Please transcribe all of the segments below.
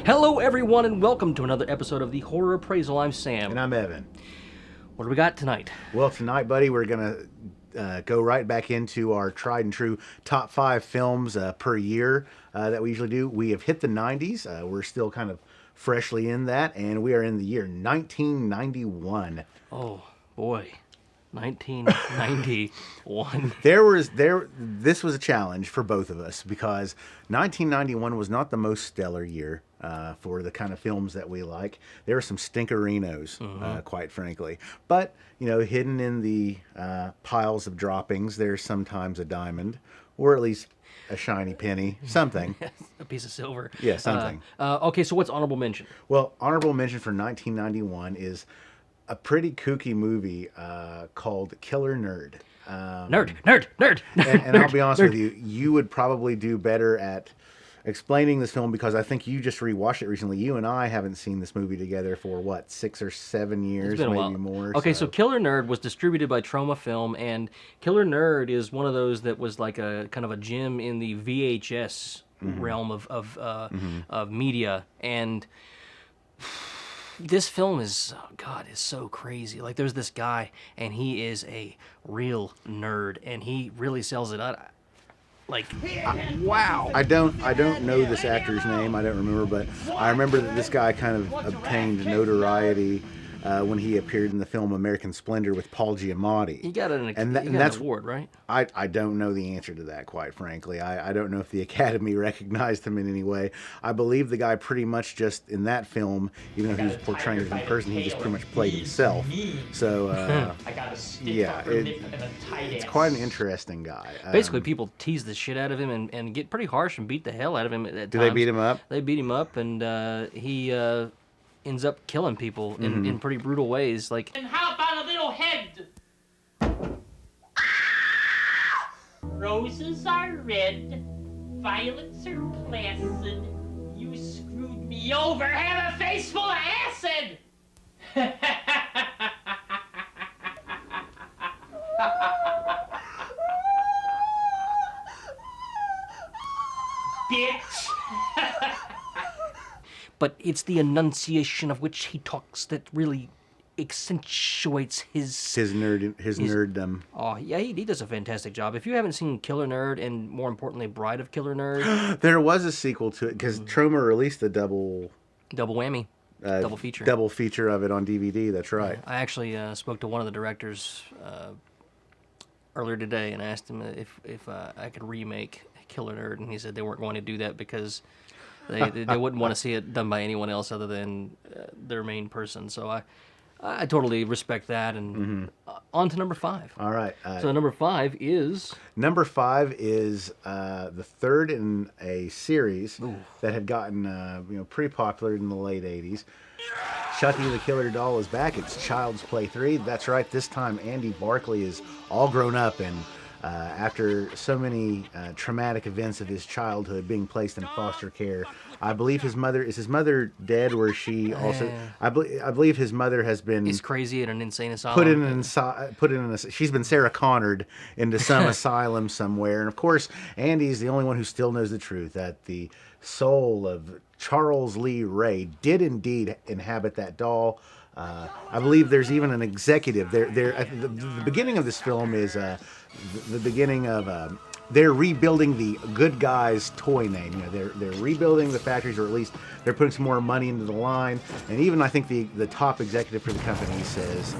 Hello, everyone, and welcome to another episode of the Horror Appraisal. I'm Sam. And I'm Evan. What do we got tonight? Well, tonight, buddy, we're going to go right back into our tried and true top 5 films per year that we usually do. We have hit the 90s. We're still kind of freshly in that, and we are in the year 1991. Oh, boy. 1991. This was a challenge for both of us because 1991 was not the most stellar year for the kind of films that we like. There were some stinkerinos, quite frankly. But, you know, hidden in the piles of droppings, there's sometimes a diamond, or at least a shiny penny, something. A piece of silver. Yeah, something. Okay, so what's honorable mention? Well, honorable mention for 1991 is a pretty kooky movie called Killer Nerd. Nerd. And I'll be honest with you, you would probably do better at explaining this film because I think you just rewatched it recently. You and I haven't seen this movie together for, 6 or 7 years, maybe more. Okay, so Killer Nerd was distributed by Troma Film, and Killer Nerd is one of those that was like a kind of a gem in the VHS realm of media, and this film is so crazy. Like, there's this guy, and he is a real nerd, and he really sells it out. Like, wow. I don't know this actor's name. I don't remember, but I remember that this guy kind of obtained notoriety when he appeared in the film American Splendor with Paul Giamatti. He got an award, right? I don't know the answer to that, quite frankly. I don't know if the Academy recognized him in any way. I believe the guy pretty much just, in that film, even though he was portraying a different person, he just pretty much played himself. So, yeah, it's quite an interesting guy. Basically, people tease the shit out of him and get pretty harsh and beat the hell out of him at times. Do they beat him up? They beat him up, and he ends up killing people in pretty brutal ways. Like, and how about a little head? Roses are red, violets are placid. You screwed me over. Have a face full of acid. Bitch. but it's the enunciation of which he talks that really accentuates his nerddom. Oh, yeah, he does a fantastic job. If you haven't seen Killer Nerd, and more importantly, Bride of Killer Nerd... There was a sequel to it, because Troma released the double whammy. Double feature. Double feature of it on DVD, that's right. I actually spoke to one of the directors earlier today and asked him if I could remake Killer Nerd, and he said they weren't going to do that because they wouldn't want to see it done by anyone else other than their main person. So I totally respect that, and on to number 5. All right. So number 5 is... Number 5 is the third in a series that had gotten pretty popular in the late 80s. Chucky the Killer Doll is back. It's Child's Play 3. That's right. This time Andy Barclay is all grown up, and after so many traumatic events of his childhood, being placed in foster care, I believe his mother dead? Where she also, I believe his mother has been is crazy in an insane asylum. She's been Sarah Connored into some asylum somewhere, and of course Andy's the only one who still knows the truth that the soul of Charles Lee Ray did indeed inhabit that doll. I believe there's even an executive. The beginning of this film is the beginning of they're rebuilding the good guys toy name. They're rebuilding the factories, or at least they're putting some more money into the line. And even I think the top executive for the company says,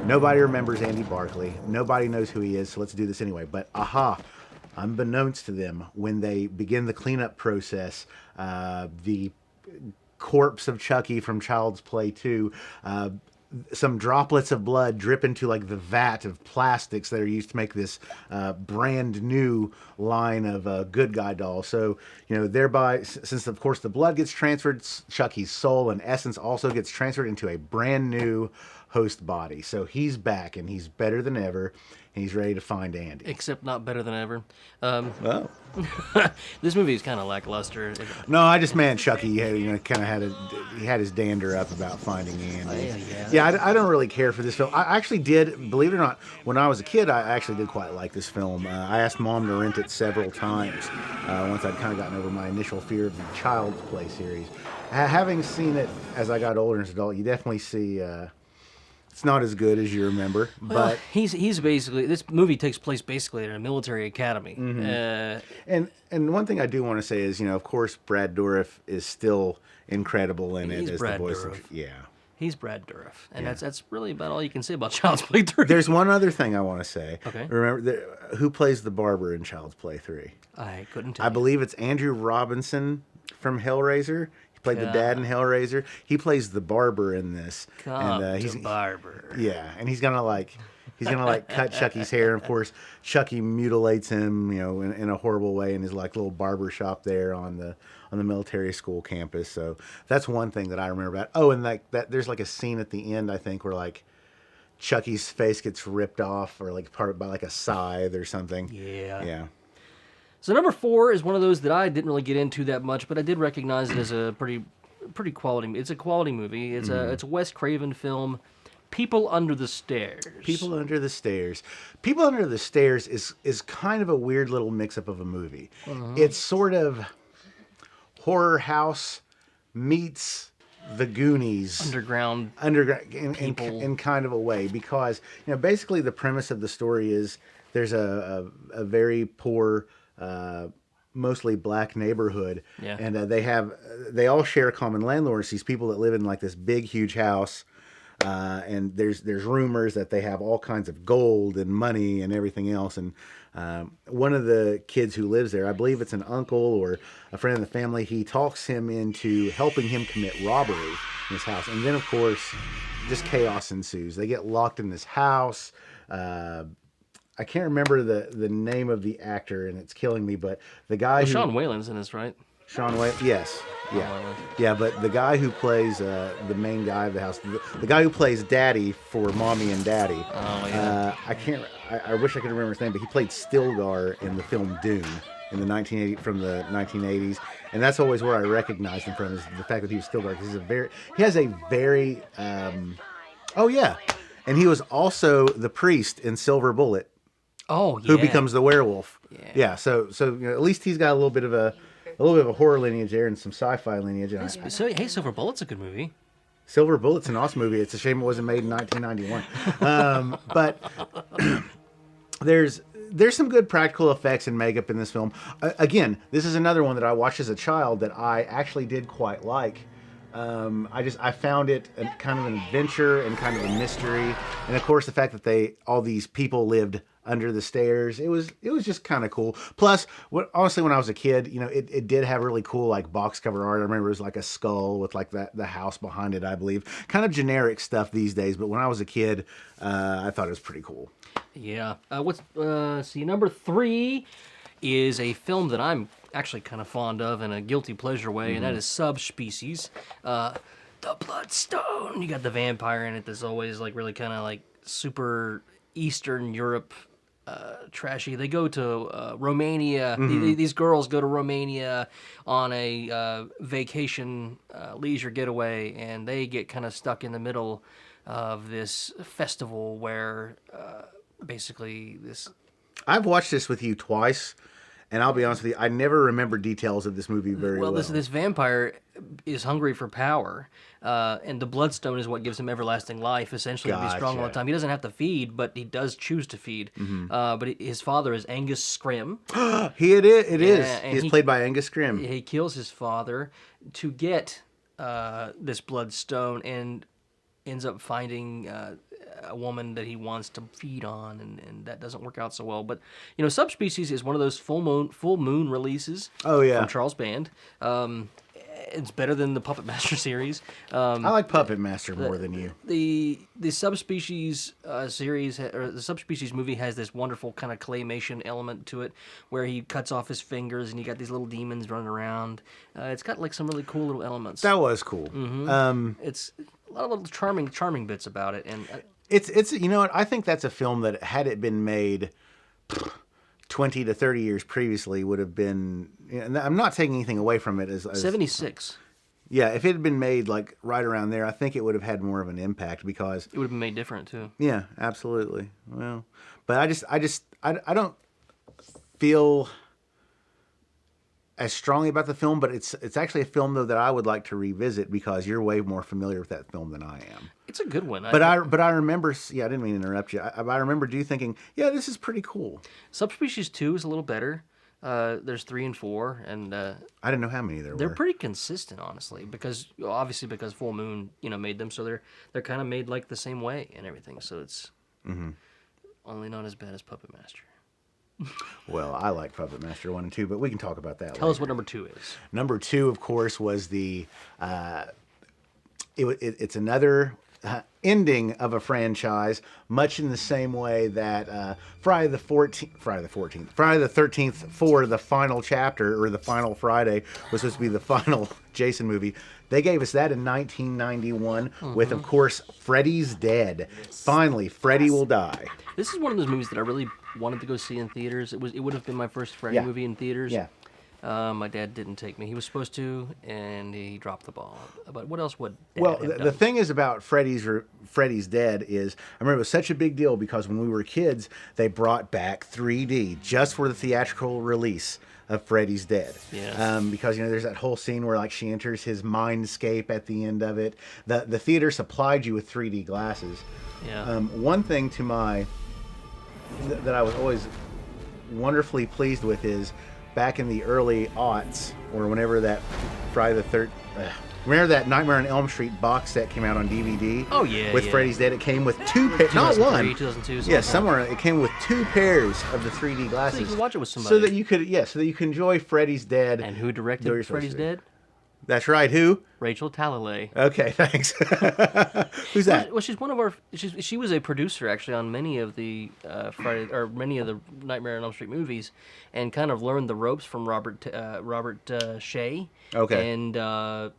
nobody remembers Andy Barclay. Nobody knows who he is, so let's do this anyway. But unbeknownst to them, when they begin the cleanup process, the corpse of Chucky from Child's Play 2, some droplets of blood drip into like the vat of plastics that are used to make this brand new line of good guy dolls. So, thereby, since of course the blood gets transferred, Chucky's soul and essence also gets transferred into a brand new host body. So he's back, and he's better than ever. and he's ready to find Andy. Except not better than ever. Oh. This movie is kind of lackluster. No, I just meant Chucky. Kind of he had his dander up about finding Andy. I don't really care for this film. I actually did, believe it or not, when I was a kid, I actually did quite like this film. I asked Mom to rent it several times once I'd kind of gotten over my initial fear of the Child's Play series. Having seen it as I got older as an adult, you definitely see. It's not as good as you remember, but he's basically, this movie takes place basically at a military academy. And one thing I do want to say is, of course, Brad Dourif is still incredible in it as the voice of. Yeah, he's Brad Dourif, and that's really about all you can say about Child's Play 3. There's one other thing I want to say. Okay. Remember who plays the barber in Child's Play 3? I couldn't tell. I believe it's Andrew Robinson from Hellraiser. Played the dad in Hellraiser. He plays the barber in this. He's barber. Yeah, and he's gonna cut Chucky's hair. And of course, Chucky mutilates him, in a horrible way in his little barber shop there on the military school campus. So that's one thing that I remember about. Oh, and that there's a scene at the end, I think, where Chucky's face gets ripped off or part by a scythe or something. Yeah. So number 4 is one of those that I didn't really get into that much, but I did recognize it as a pretty quality. It's a quality movie. It's a Wes Craven film, People Under the Stairs. People Under the Stairs. People Under the Stairs is kind of a weird little mix-up of a movie. It's sort of horror house meets the Goonies. Underground in kind of a way, because basically the premise of the story is there's a very poor, mostly black neighborhood, and they all share common landlords. These people that live in this big huge house, and there's rumors that they have all kinds of gold and money and everything else. And one of the kids who lives there, I believe it's an uncle or a friend of the family, he talks him into helping him commit robbery in his house. And then of course just chaos ensues. They get locked in this house. I can't remember the name of the actor, and it's killing me, but the guy Sean Whalen's in this, right? Sean Whalen, yes. Yeah, but the guy who plays the main guy of the house, the guy who plays Daddy for Mommy and Daddy. Oh, yeah. I wish I could remember his name, but he played Stilgar in the film Dune from the 1980s, and that's always where I recognized him from, is the fact that he was Stilgar, because he has a very and he was also the priest in Silver Bullet. Oh, yeah. Who becomes the werewolf? Yeah. So at least he's got a little bit of a horror lineage there and some sci-fi lineage. Hey, Silver Bullet's a good movie. Silver Bullet's an awesome movie. It's a shame it wasn't made in 1991. But there's some good practical effects and makeup in this film. Again, this is another one that I watched as a child that I actually did quite like. I found it kind of an adventure and kind of a mystery, and of course the fact that all these people lived under the stairs, it was just kind of cool. Plus, honestly, when I was a kid, it did have really cool box cover art. I remember it was a skull with the house behind it, I believe. Kind of generic stuff these days, but when I was a kid, I thought it was pretty cool. Yeah. Number 3 is a film that I'm actually kind of fond of in a guilty pleasure way, and that is Subspecies. The Bloodstone. You got the vampire in it that's always really kind of super Eastern Europe trashy. They go to Romania. These girls go to Romania on a vacation leisure getaway, and they get kind of stuck in the middle of this festival where basically this... I've watched this with you twice, and I'll be honest with you, I never remember details of this movie very well. Well, this vampire is hungry for power, and the Bloodstone is what gives him everlasting life, essentially, to be strong all the time. He doesn't have to feed, but he does choose to feed. But his father is Angus Scrimm. It is. He's played by Angus Scrimm. He kills his father to get this Bloodstone, and ends up finding a woman that he wants to feed on, and that doesn't work out so well. But Subspecies is one of those full moon releases. Oh yeah, from Charles Band. It's better than the Puppet Master series. I like Puppet Master more than you. The Subspecies series, or the Subspecies movie, has this wonderful kind of claymation element to it, where he cuts off his fingers and you got these little demons running around. It's got some really cool little elements. That was cool. It's a lot of little charming bits about it, It's you know what, I think that's a film that had it been made 20 to 30 years previously would have been. And I'm not taking anything away from it as 76. Yeah, if it had been made like right around there, I think it would have had more of an impact because It would have been made different too. yeah, absolutely. Well, but I don't feel as strongly about the film, but it's actually a film though that I would like to revisit because you're way more familiar with that film than I am. It's a good one. But I remember, yeah, I didn't mean to interrupt you. I remember you thinking, yeah, this is pretty cool. Subspecies 2 is a little better. There's 3 and 4, and I didn't know how many there they're were. pretty consistent, honestly, because Full Moon, made them, so they're kind of made like the same way and everything. So it's only not as bad as Puppet Master. Well, I like Puppet Master 1 and 2, but we can talk about that Tell us later. what number 2 is. Number 2, of course, was the it's another ending of a franchise, much in the same way that Friday the 13th for the final chapter, or the final Friday, was supposed to be the final Jason movie. They gave us that in 1991 with, of course, Freddys Dead. Finally, Freddy will die. This is one of those movies that I really wanted to go see in theaters. It would have been my first Freddy movie in theaters. Yeah. My dad didn't take me. He was supposed to, and he dropped the ball. But what else would Dad Well, have the done? thing is about Freddys Dead is, I remember it was such a big deal because when we were kids, they brought back 3D just for the theatrical release of Freddys Dead. Yeah. Because, there's that whole scene where, like, she enters his mindscape at the end of it. The theater supplied you with 3D glasses. Yeah. One thing that I was always wonderfully pleased with is back in the early aughts, or whenever that whenever that Nightmare on Elm Street box set came out on DVD. Oh, yeah, with yeah. Freddys Dead, it came with two pairs, not 2003, one. 2002, something Yeah, like that. somewhere it came with 2 pairs of the 3D glasses. So you could watch it with So somebody. that you could enjoy Freddys Dead. And who Do directed what you're Freddy's supposed to do. Dead? That's right. Who? Rachel Talalay. Okay, thanks. Who's that? Well, she's one of our. She was a producer actually on many of the many of the Nightmare on Elm Street movies, and kind of learned the ropes from Robert Shea. Okay. And I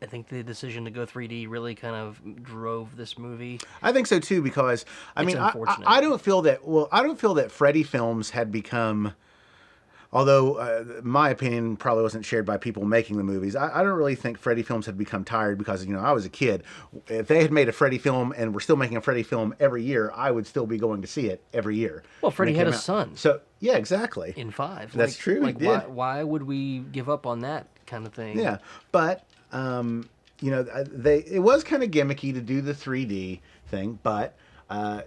think the decision to go 3D really kind of drove this movie. I think so too, because I mean, unfortunate. I don't feel that. Well, I don't feel that Freddy films had become. Although my opinion probably wasn't shared by people making the movies, I don't really think Freddy films had become tired because I was a kid. If they had made a Freddy film and were still making a Freddy film every year, I would still be going to see it every year. Well, Freddy when it had came a out. son. So yeah, exactly. In 5. That's true, he did. Why would we give up on that kind of thing? Yeah, but it was kind of gimmicky to do the 3D thing, but.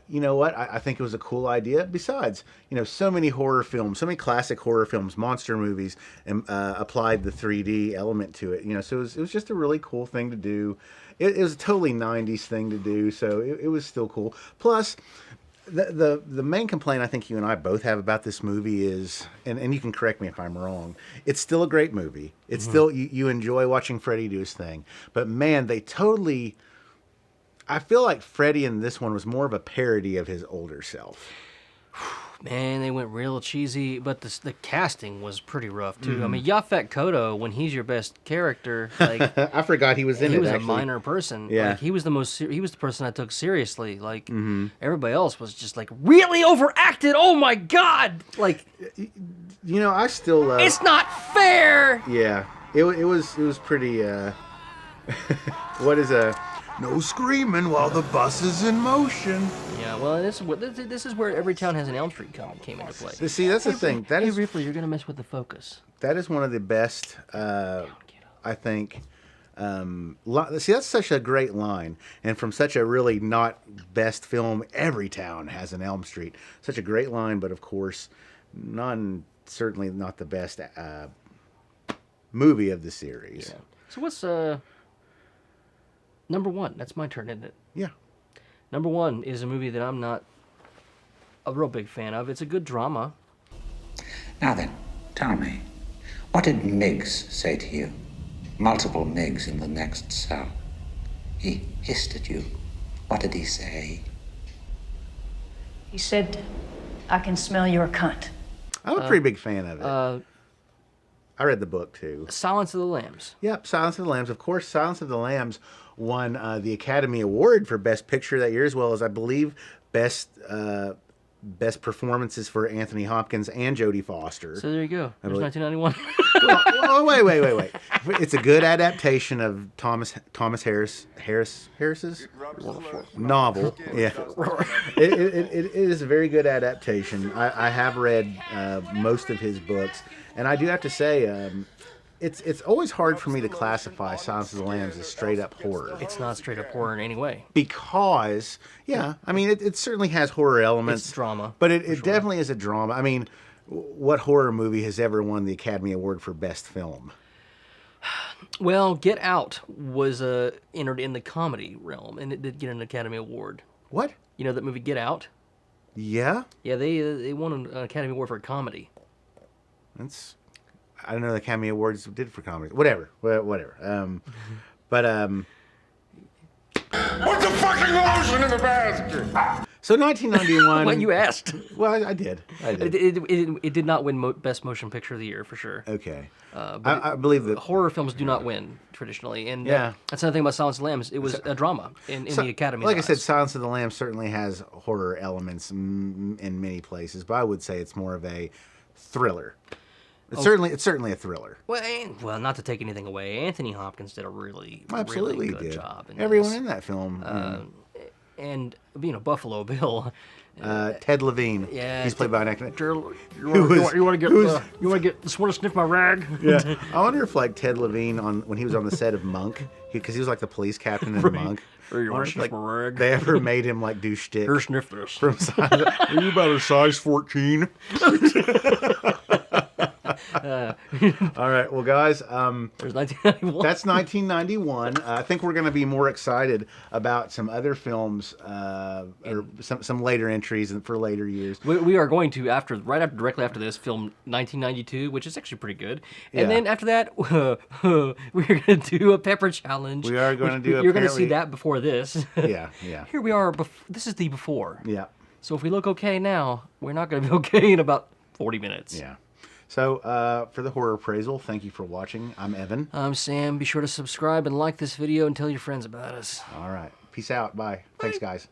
You know what? I think it was a cool idea. Besides, so many horror films, so many classic horror films, monster movies, applied the 3D element to it. So it was just a really cool thing to do. It was a totally 90s thing to do, so it was still cool. Plus, the main complaint I think you and I both have about this movie is, and you can correct me if I'm wrong, it's still a great movie. It's still, you enjoy watching Freddy do his thing. But man, they totally... I feel like Freddy in this one was more of a parody of his older self. Man, they went real cheesy, but the casting was pretty rough too. I mean, Yaphet Kotto, when he's your best character, like I forgot he was in he it. was Actually. a minor person. Yeah. Like, he was he was the person I took seriously. Like everybody else was just like really overacted. Oh my god! Like I still love. it's not fair. Yeah, it was pretty. What is a? No screaming while the bus is in motion. Yeah, well, this is where every town has an Elm Street came into play. See, that's the thing. That Hey, is Ripley, you're gonna mess with the focus. that is one of the best. I think. See, that's such a great line, and from such a really not best film, every town has an Elm Street. Such a great line, but of course, certainly not the best movie of the series. Yeah. So what's number 1? That's my turn, isn't it? Yeah. Number 1 is a movie that I'm not a real big fan of. It's a good drama. Now then, tell me, what did Miggs say to you? Multiple Miggs in the next cell. He hissed at you. What did he say? He said, I can smell your cunt. I'm a pretty big fan of it. I read the book too. Silence of the Lambs. Yep, Silence of the Lambs. Of course, Silence of the Lambs won the Academy Award for Best Picture that year, as well as, I believe, best performances for Anthony Hopkins and Jodie Foster. So there you go. There's 1991. Well, wait. It's a good adaptation of Thomas Harris's novel. Yeah, it is a very good adaptation. I have read most of his books, and I do have to say, it's always hard for me to classify Silence of the Lambs as straight up horror. It's not straight up horror in any way. Because, yeah, I mean, it certainly has horror elements. It's drama. But it definitely is a drama. I mean, what horror movie has ever won the Academy Award for Best Film? Well, Get Out was entered in the comedy realm, and it did get an Academy Award. What? You know that movie Get Out? Yeah? Yeah, they won an Academy Award for comedy. I don't know the Academy Awards did for comedy. Whatever. But Put the fucking lotion in the basket! so 1991. What you asked? Well, I did. It did not win Best Motion Picture of the Year for sure. Okay. But I believe that horror films do not win traditionally, and Yeah. that's another thing about Silence of the Lambs. It was a drama in the Academy. Like I said, Silence of the Lambs certainly has horror elements in many places, but I would say it's more of a thriller. It's certainly a thriller. Well, not to take anything away, Anthony Hopkins did a really Absolutely good did. job. Everyone in that film. And Buffalo Bill. Ted Levine. Yeah, He's played by an actor. You want to get to sniff my rag? Yeah. I wonder if like Ted Levine when he was on the set of Monk, because he was like the police captain in Monk. Or you want to Like, sniff my rag? they ever made him like do shtick Here, sniff this. from size. Are you about a size 14? All right, well, guys, There's 1991. that's 1991. I think we're going to be more excited about some other films or some later entries and for later years. We are going to directly after this film 1992, which is actually pretty good, and Yeah. then after that we're going to do a pepper challenge. We are going to do You're going to see apparently- that before this. Yeah. Here we are. This is the before. Yeah. So if we look okay now, we're not going to be okay in about 40 minutes. Yeah. So for the horror appraisal, thank you for watching. I'm Evan. I'm Sam. Be sure to subscribe and like this video and tell your friends about us. All right. Peace out. Bye. Thanks, guys.